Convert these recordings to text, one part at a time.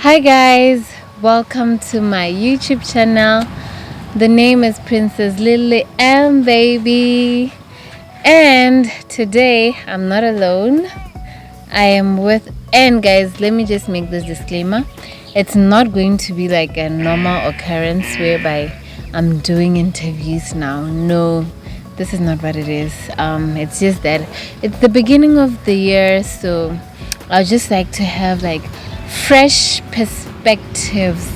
Hi guys, welcome to my YouTube channel. The name is Princess Lily M baby, and today I'm not alone. I am with, and guys, let me just make this disclaimer. It's not going to be like a normal occurrence whereby I'm doing interviews now. No, this is not what it is. It's just that it's the beginning of the year, so I just like to have like fresh perspectives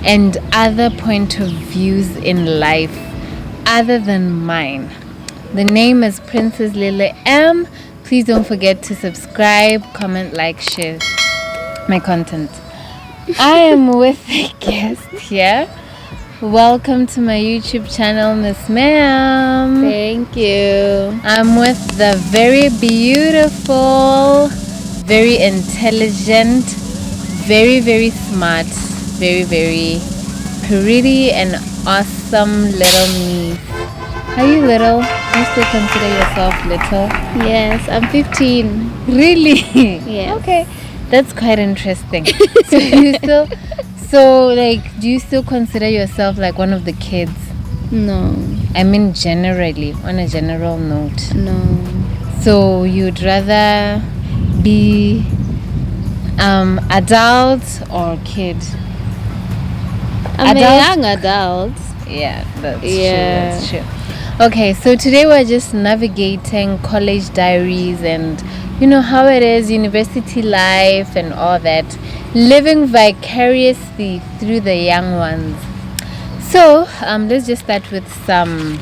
and other point of views in life other than mine. The name is Princess Lily M. Please don't forget to subscribe, comment, like, share my content. I am with a guest here. Welcome to my YouTube channel, Miss Ma'am. Thank you. I'm with the very beautiful, very intelligent, very, very smart, very, very pretty and awesome little niece. Are you little? Do you still consider yourself little? Yes, I'm 15. Really? Yes. Okay. That's quite interesting. Do you still consider yourself like one of the kids? No. I mean generally, on a general note. No. So you'd rather be adult or kid? I'm Adult? a young adult. Yeah, that's Yeah. true. That's true. Okay, so today we're just navigating college diaries and you know how it is, university life and all that, living vicariously through the young ones. So let's just start with some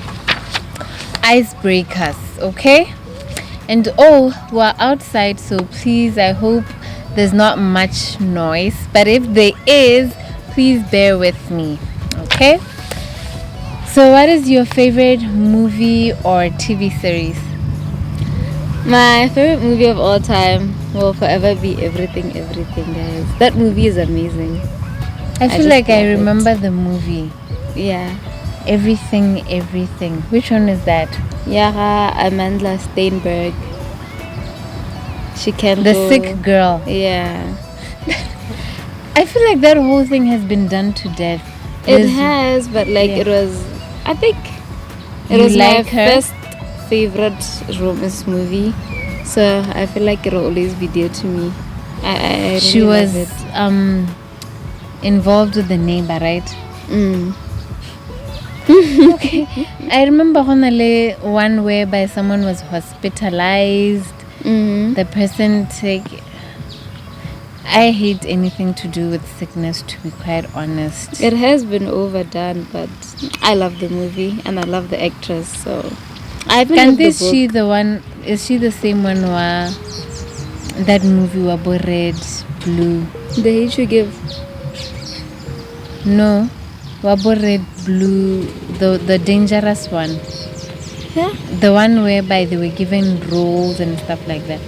icebreakers, okay? And we're outside, so please, I hope there's not much noise, but if there is, please bear with me, okay? So what is your favorite movie or TV series? My favorite movie of all time will forever be Everything, guys. That movie is amazing. I feel just like I love it. remember the movie Yeah. Everything. Which one is that? Yara Amandla Steinberg. She can The go. sick girl. Yeah. I feel like that whole thing has been done to death. It There's- has, but like Yeah. it was, I think it You was like my her? first favorite romance movie, so I feel like it'll always be dear to me. I really She love was it. involved with the neighbor, right? Mm. Okay. I remember one whereby someone was hospitalized. Mm. The person I hate anything to do with sickness, to be quite honest. It has been overdone, but I love the movie and I love the actress. So I haven't read the Is book. she the one? Is she the same one? That movie Wabo Red, Blue? The Hate You Give. No, Wabo Red, Blue. The dangerous one. Yeah. The one whereby they were given roles and stuff like that.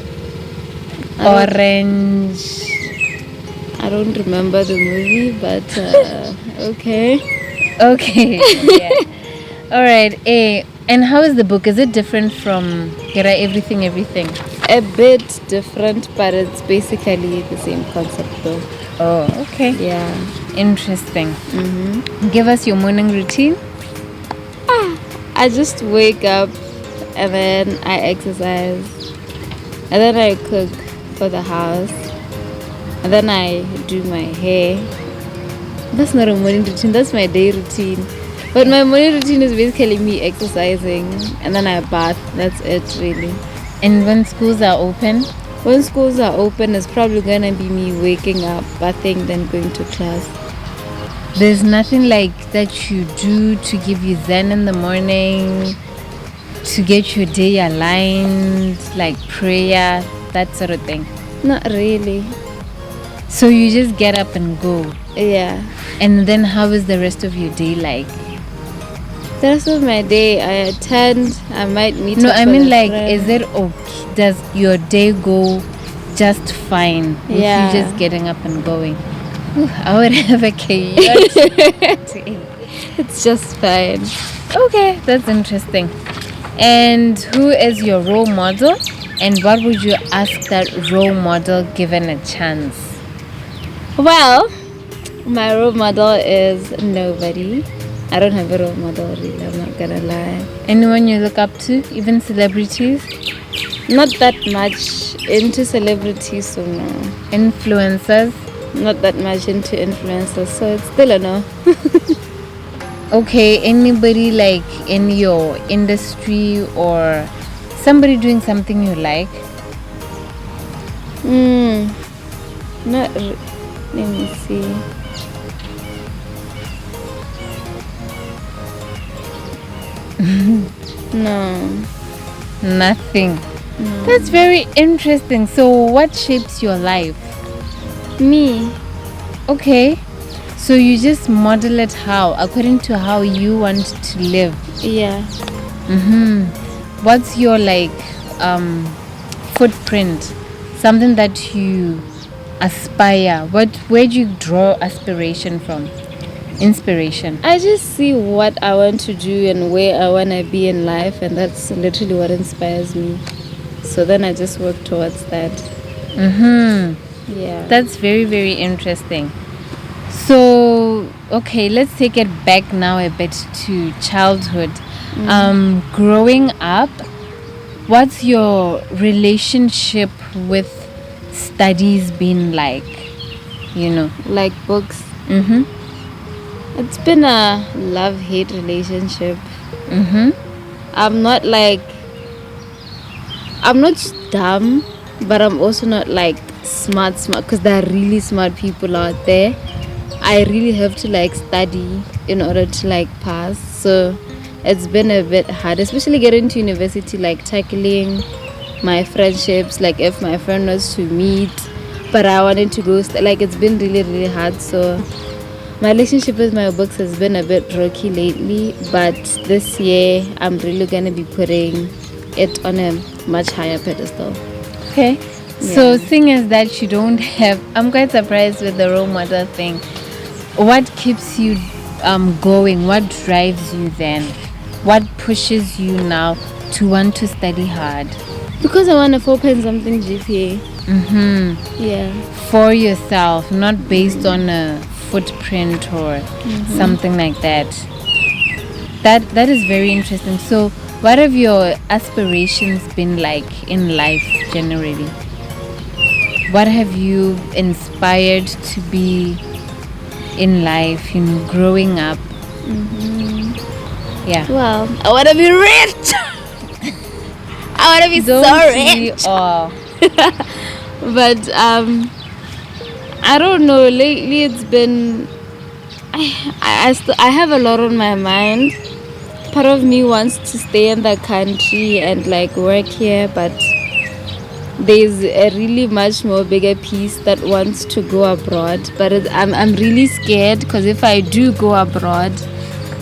Orange. I don't remember the movie, but okay. Okay. Yeah. All right. And how is the book? Is it different from Everything? A bit different, but it's basically the same concept though. Oh, okay. Yeah. Interesting. Mm-hmm. Give us your morning routine. I just wake up and then I exercise and then I cook for the house and then I do my hair. That's not a morning routine, that's my day routine. But my morning routine is basically me exercising and then I bath. That's it really. And when schools are open? When schools are open, it's probably gonna be me waking up, bathing, then going to class. There's nothing like that you do to give you zen in the morning, to get your day aligned, like prayer, that sort of thing. Not really. So you just get up and go. Yeah. And then how is the rest of your day like? The rest of my day, I attend, I might meet No, up I with mean a like, friend. is it okay? Does your day go just fine with Yeah. you just getting up and going? Ooh, I would have a chaotic day. It's just fine. Okay, that's interesting. And who is your role model? And what would you ask that role model given a chance? Well, my role model is nobody. I don't have a role model, really. I'm not gonna lie. Anyone you look up to, even celebrities? Not that much into celebrities, so no. Influencers? Not that much into influencers, so it's still a no. Okay, anybody like in your industry or somebody doing something you like? Not. Let me see. No. Nothing. That's very interesting. So, what shapes your life? Me. Okay. So, you just model it how? According to how you want to live. Yeah. What's your like footprint? Something that you aspire. Where do you draw aspiration from? Inspiration. I just see what I want to do and where I want to be in life, and that's literally what inspires me. So then I just work towards that. Yeah. That's very, very interesting. So, okay, let's take it back now a bit to childhood. Growing up, what's your relationship with studies been like? Like books. It's been a love-hate relationship. I'm not dumb, but I'm also not like smart because there are really smart people out there. I really have to like study in order to like pass, so it's been a bit hard, especially getting to university, like tackling my friendships. Like if my friend was to meet but I wanted to go it's been really, really hard. So my relationship with my books has been a bit rocky lately, but this year I'm really gonna be putting it on a much higher pedestal. Okay. So thing is that you don't have, I'm quite surprised with the role model thing. What keeps you going? What drives you then? What pushes you now to want to study hard? Because I want a 4-point-something GPA. Yeah. For yourself, not based on a footprint or something like that. That is very interesting. So what have your aspirations been like in life generally? What have you inspired to be in life, growing up? Yeah. Well, I want to be rich. I want to be so rich. But I don't know. Lately, it's been. I have a lot on my mind. Part of me wants to stay in the country and like work here, but there's a really much more bigger piece that wants to go abroad. But I'm really scared because if I do go abroad,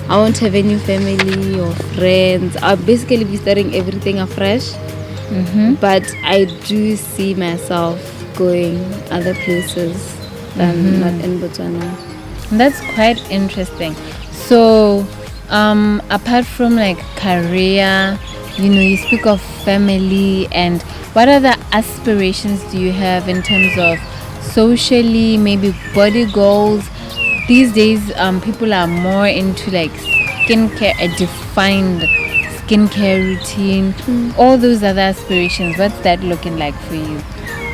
I won't have any family or friends. I'll basically be starting everything afresh. But I do see myself going other places than not in Botswana. That's quite interesting. So, apart from like career, you speak of family, and what other aspirations do you have in terms of socially, maybe body goals? These days, people are more into like skincare, a defined skincare routine, all those other aspirations. What's that looking like for you?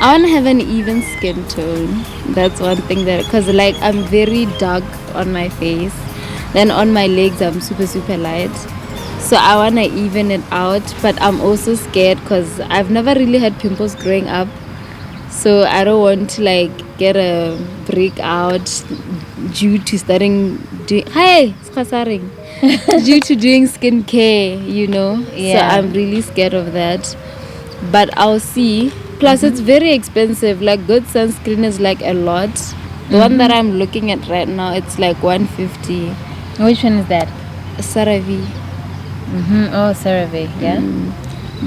I want to have an even skin tone. That's one thing because like I'm very dark on my face, then on my legs I'm super, super light. So I want to even it out, but I'm also scared because I've never really had pimples growing up. So I don't want to like get a breakout due to starting doing due to doing skincare, Yeah. So I'm really scared of that. But I'll see. Plus it's very expensive. Like good sunscreen is like a lot. The one that I'm looking at right now, it's like 150. Which one is that? CeraVe. Oh, CeraVe, yeah.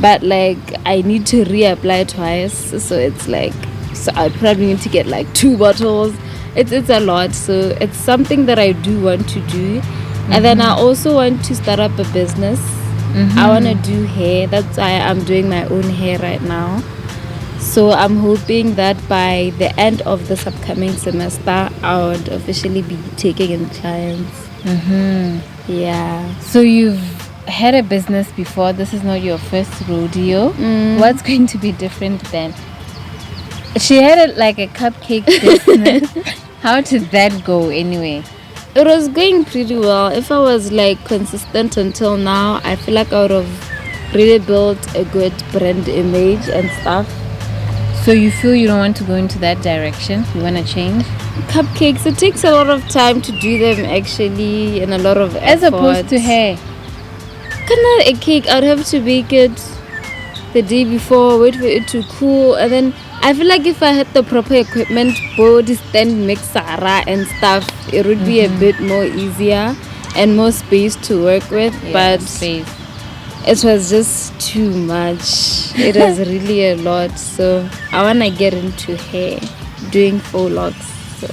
But like I need to reapply twice, so it's like, so I probably need to get like 2 bottles. It's a lot, so it's something that I do want to do. And then I also want to start up a business. I want to do hair. That's why I'm doing my own hair right now. So I'm hoping that by the end of this upcoming semester, I would officially be taking in clients. Yeah. So you've had a business before. This is not your first rodeo. What's going to be different then? She had like a cupcake business. How did that go anyway? It was going pretty well. If I was like consistent until now, I feel like I would have really built a good brand image and stuff. So you feel you don't want to go into that direction? You want to change? Cupcakes, it takes a lot of time to do them actually, and a lot of effort. As opposed to hair. Kinda a cake, I'd have to bake it the day before, wait for it to cool, and then I feel like if I had the proper equipment, board, stand mixer and stuff, it would be a bit more easier and more space to work with. But space. It was just too much. It was really a lot. So I wanna get into hair, doing faux locks. So.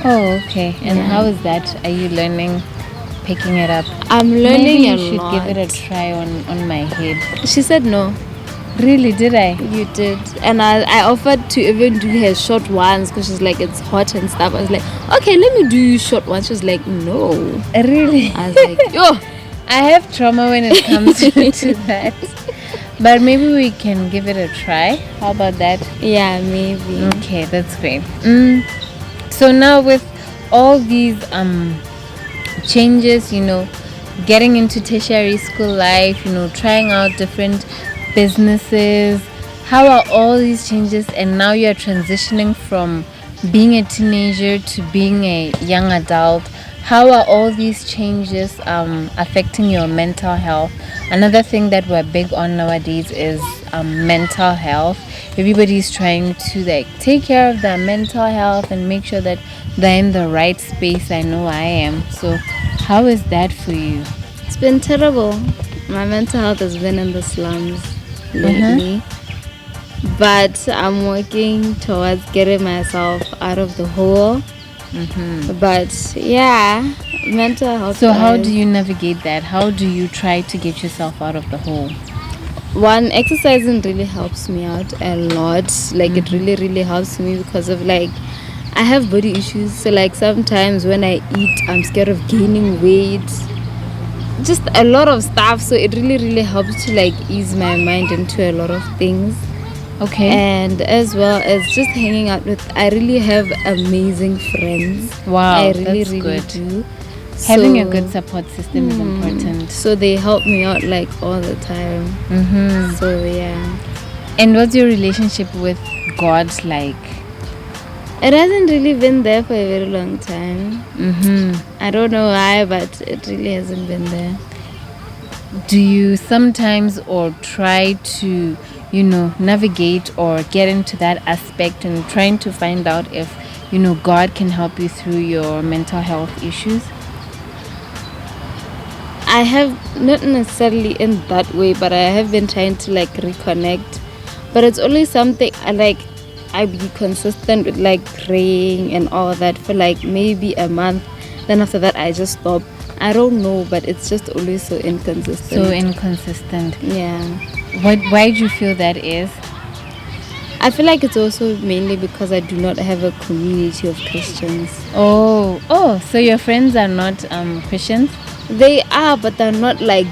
Oh, okay. And how is that? Are you learning, picking it up? I'm learning Maybe you a should lot. give it a try on my head. She said no. Really? Did I? You did. And I offered to even do her short ones because she's like, it's hot and stuff. I was like, okay, let me do you short ones. She was like, no. Really? I was like, yo. I have trauma when it comes to that. But maybe we can give it a try. How about that? Yeah, maybe. Okay, that's great. So now with all these changes, getting into tertiary school life, trying out different businesses, how are all these changes, and now you're transitioning from being a teenager to being a young adult, how are all these changes affecting your mental health? Another thing that we're big on nowadays is mental health. Everybody's trying to take care of their mental health and make sure that they're in the right space. I know I am. So how is that for you? It's been terrible. My mental health has been in the slums lately. But I'm working towards getting myself out of the hole. But yeah, mental health. So how do you navigate that? How do you try to get yourself out of the hole? One, exercising really helps me out a lot. It really helps me because of I have body issues. So sometimes when I eat, I'm scared of gaining weight. Just a lot of stuff. So it really helps to ease my mind into a lot of things. Okay. And as well as just hanging out with, I really have amazing friends. Wow, I really good. do. Having a good support system is important. So they help me out all the time. So yeah. And what's your relationship with God like? It hasn't really been there for a very long time. I don't know why, but it really hasn't been there. Do you sometimes or try to navigate or get into that aspect and trying to find out if God can help you through your mental health issues? I have not necessarily in that way, but I have been trying to reconnect. But it's only something I be consistent with praying and all that for maybe a month. Then after that I just stop. I don't know, but it's just always so inconsistent. Yeah. Why do you feel that is? I feel like it's also mainly because I do not have a community of Christians. Oh, so your friends are not Christians? They are, but they're not deep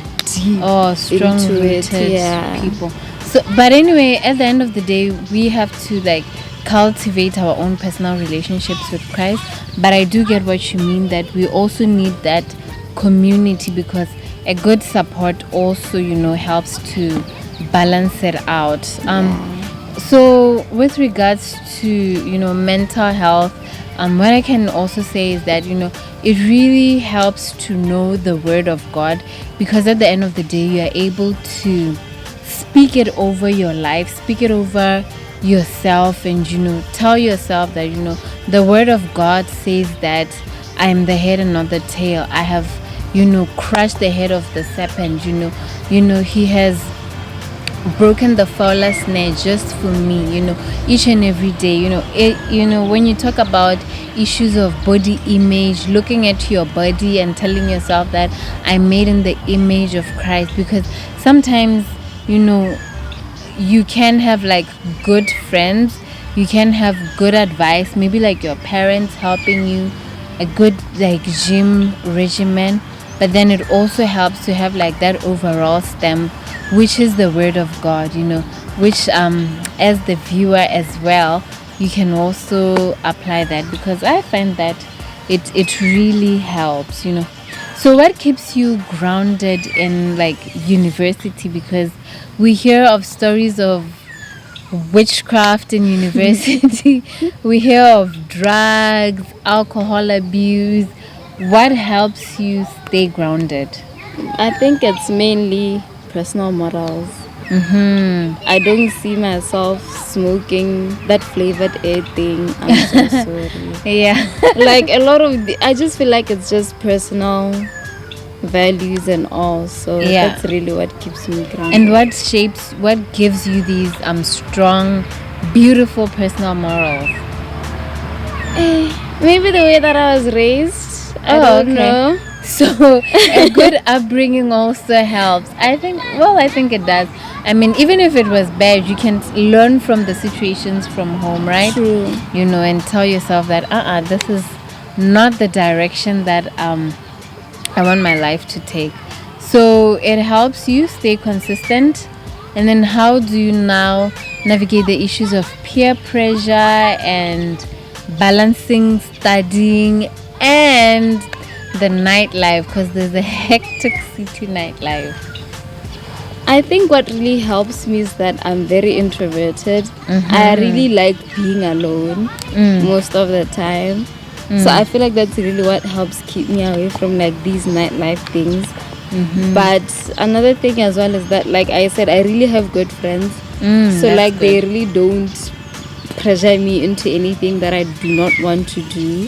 strong into rooted people. So, but anyway, at the end of the day, we have to cultivate our own personal relationships with Christ. But I do get what you mean, that we also need that community, because a good support also helps to balance it out. So with regards to mental health, what I can also say is that it really helps to know the word of God, because at the end of the day you are able to speak it over your life, speak it over yourself, and tell yourself that the word of God says that I am the head and not the tail. I have crushed the head of the serpent. He has broken the fowler snare just for me, each and every day. When you talk about issues of body image, looking at your body and telling yourself that I'm made in the image of Christ, because sometimes you can have like good friends, you can have good advice, maybe like your parents helping you, a good like gym regimen, but then it also helps to have like that overall stem, which is the word of God, which as the viewer as well, you can also apply that, because I find that it really helps. So what keeps you grounded in like university? Because we hear of stories of witchcraft in university. We hear of drugs, alcohol abuse. What helps you stay grounded? I think it's mainly personal morals. I don't see myself smoking that flavored air thing. I'm so sorry. Yeah. Like a lot of I just feel like it's just personal values and all. So Yeah. that's really what keeps me grounded. And what gives you these strong, beautiful personal morals? Maybe the way that I was raised. I don't know. So a good upbringing also helps. I think it does. I mean, even if it was bad, you can learn from the situations from home, right? True. And tell yourself that this is not the direction that I want my life to take. So it helps you stay consistent. And then how do you now navigate the issues of peer pressure and balancing studying and the nightlife, because there's a hectic city nightlife? I think what really helps me is that I'm very introverted. I really like being alone most of the time. So I feel like that's really what helps keep me away from like these nightlife things. But another thing as well is that, like I said, I really have good friends. So like they really don't pressure me into anything that I do not want to do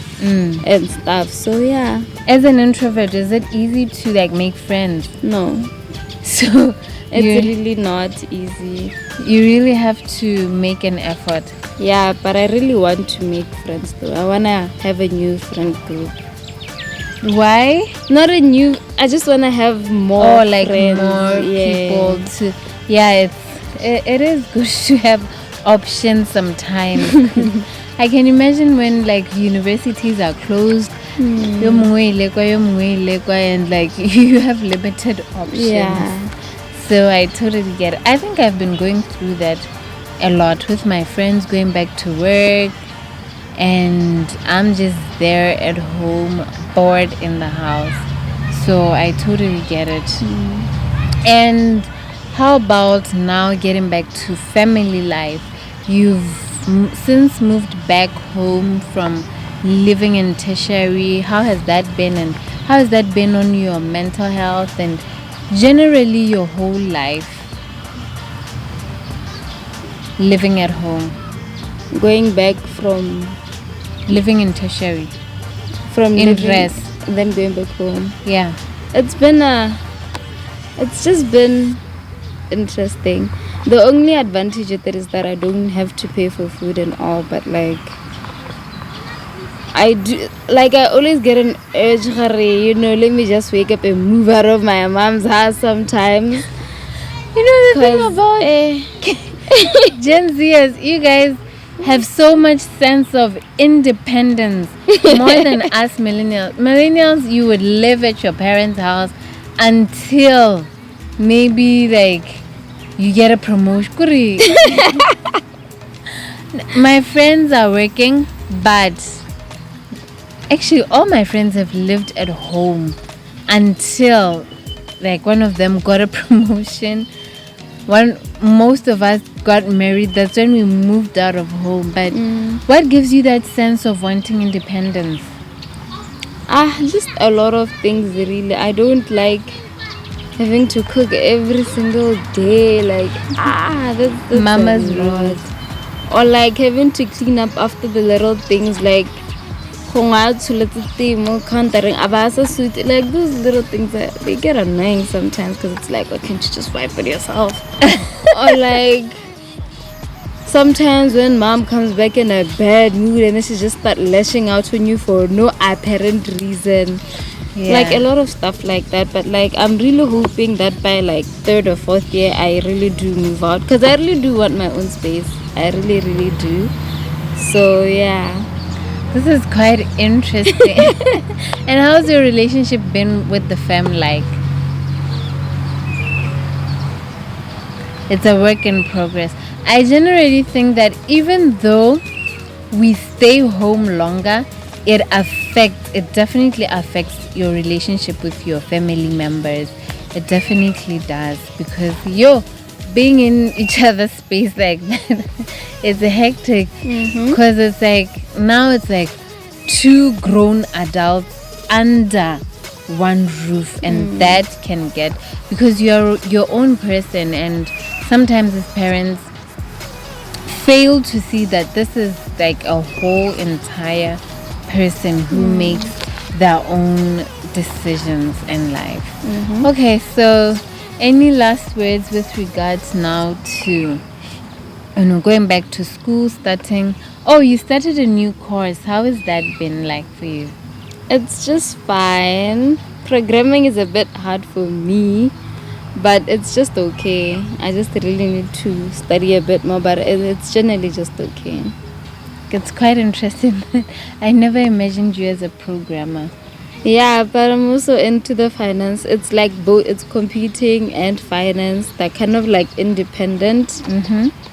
and stuff. So yeah. As an introvert, is it easy to like make friends? No. So it's really not easy. You really have to make an effort. Yeah, but I really want to make friends though. I wanna have a new friend group. Why? Not a new. I just wanna have more. Like friends. more people to. Yeah, it is good to have options sometimes. I can imagine when like universities are closed, and like you have limited options. Yeah. So I totally get it. I think I've been going through that a lot with my friends, going back to work, and I'm just there at home, bored in the house. So I totally get it. And how about now getting back to family life? You've since moved back home from living in tertiary. How has that been, and how has that been on your mental health and generally your whole life living at home? Going back from living in tertiary, from in living, rest, and then going back home. Yeah, it's just been interesting. The only advantage of it is that I don't have to pay for food and all, but like I always get an urge, let me just wake up and move out of my mom's house sometimes. The thing about Gen Zers, you guys have so much sense of independence, more than us millennials. Millennials, you would live at your parents' house until maybe like you get a promotion. My friends are working, but actually all my friends have lived at home until like one of them got a promotion. Most of us got married. That's when we moved out of home. But what gives you that sense of wanting independence? Just a lot of things really. I don't like having to cook every single day. Like that's Mama's rules. Or like having to clean up after the little things, like like those little things that they get annoying sometimes, because it's like, why can't you just wipe it yourself? Or like sometimes when mom comes back in a bad mood and then she just start lashing out on you for no apparent reason. Like a lot of stuff like that. But like I'm really hoping that by like 3rd or 4th year I really do move out, because I really do want my own space. I really do. So yeah. This is quite interesting. And how's your relationship been with the fam like? It's a work in progress. I generally think that even though we stay home longer, it definitely affects your relationship with your family members. It definitely does, because being in each other's space like that, it's hectic, because it's like now it's like 2 grown adults under one roof, and that can get, because you're your own person, and sometimes as parents fail to see that this is like a whole entire person who makes their own decisions in life. Okay, so any last words with regards now to going back to school, starting? Oh, you started a new course. How has that been like for you? It's just fine. Programming is a bit hard for me, but it's just okay. I just really need to study a bit more, but it's generally just okay. It's quite interesting. I never imagined you as a programmer. Yeah, but I'm also into the finance. It's like both, it's computing and finance. They're kind of like independent.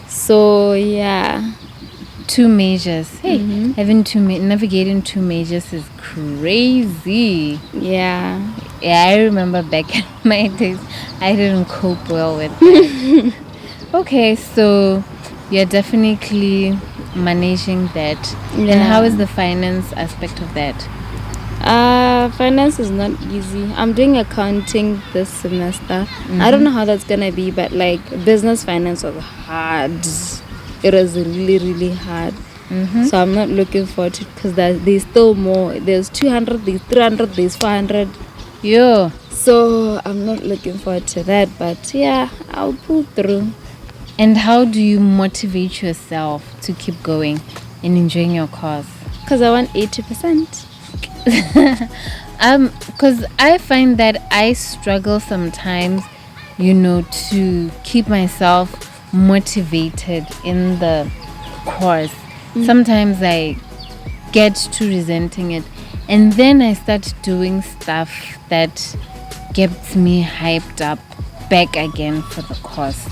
So yeah. 2 majors. Hey, having navigating 2 majors is crazy. Yeah. Yeah, I remember back in my days, I didn't cope well with that. Okay, so you're definitely managing that. Yeah. And how is the finance aspect of that? Finance is not easy. I'm doing accounting this semester. I don't know how that's gonna be, but like business finance was hard. It was really hard. So I'm not looking forward to it, because there's still more. There's 200, there's 300, there's 400. Yo. So I'm not looking forward to that, but yeah, I'll pull through. And how do you motivate yourself to keep going and enjoying your course? Because I want 80%. Because I find that I struggle sometimes, to keep myself motivated in the course. Sometimes I get to resenting it, and then I start doing stuff that gets me hyped up back again for the course.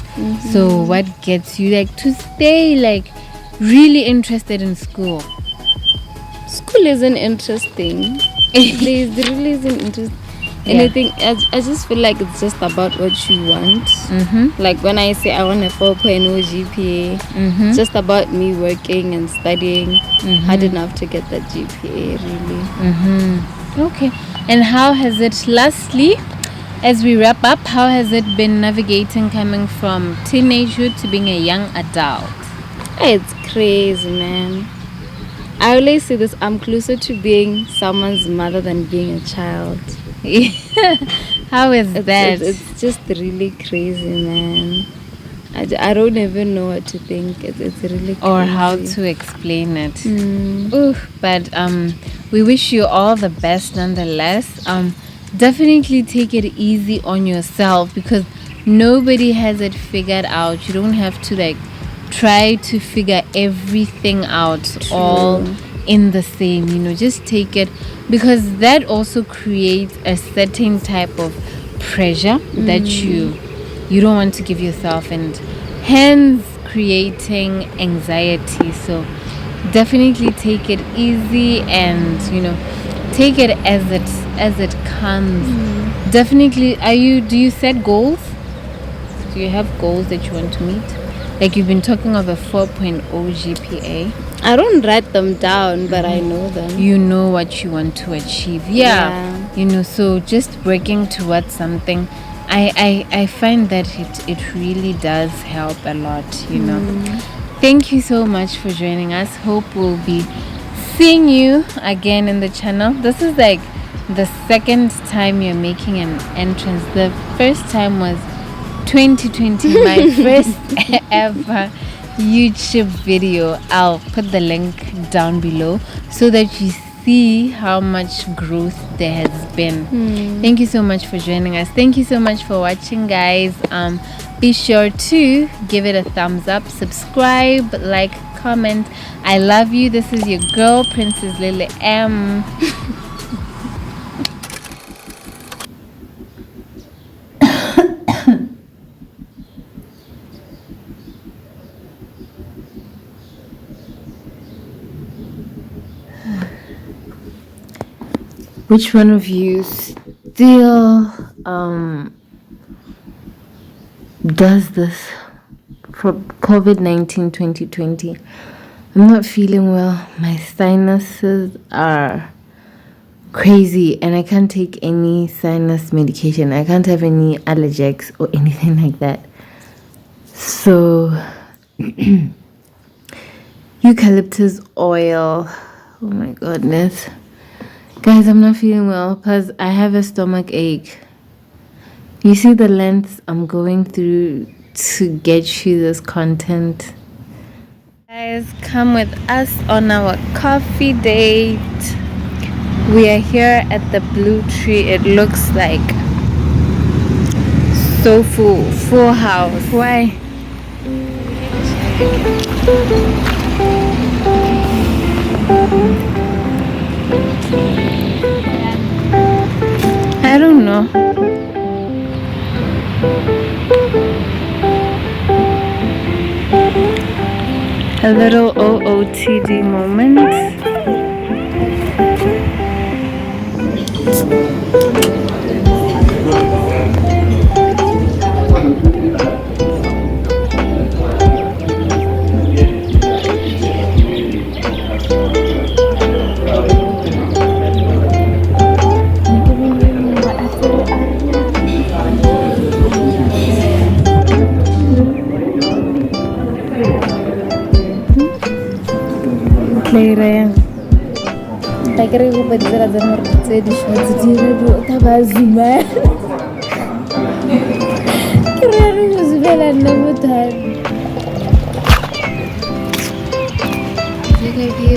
So what gets you like to stay like really interested in school? School isn't interesting. There really isn't interesting. Anything. I just feel like it's just about what you want. Like when I say I want a 4.0 GPA, it's just about me working and studying hard enough to get that GPA, really. Okay. And how has it, lastly, as we wrap up, how has it been navigating coming from teenagehood to being a young adult? It's crazy, man. I always say this, I'm closer to being someone's mother than being a child. How is that? It's just really crazy, man. I don't even know what to think. It's really crazy. Or how to explain it. But we wish you all the best nonetheless. Definitely take it easy on yourself, because nobody has it figured out. You don't have to like try to figure everything out all in the same, just take it, because that also creates a certain type of pressure that you don't want to give yourself, and hence creating anxiety. So definitely take it easy, and take it as it comes. Definitely. Do you set goals? Do you have goals that you want to meet? Like you've been talking of a 4.0 GPA. I don't write them down, but I know them. You know what you want to achieve. Yeah. So just working towards something. I find that it really does help a lot, Thank you so much for joining us. Hope we'll be seeing you again in the channel. This is like the second time you're making an entrance. The first time was 2020, my first ever YouTube video. I'll put the link down below so that you see how much growth there has been. Thank you so much for joining us. Thank you so much for watching, guys. Be sure to give it a thumbs up, subscribe, like, comment. I love you. This is your girl, Princess Lily M. Which one of you still does this for COVID-19 2020? I'm not feeling well. My sinuses are crazy and I can't take any sinus medication. I can't have any allergics or anything like that. So eucalyptus oil. Oh my goodness. Guys, I'm not feeling well because I have a stomach ache. You see the lengths I'm going through to get you this content. Guys, come with us on our coffee date. We are here at the Blue Tree. It looks like so full house. Why? I don't know. A little OOTD moment. Kira ko pa dira da martse di shwatsi dira do tabazima. Kira ro zubela na mutan. Jega ki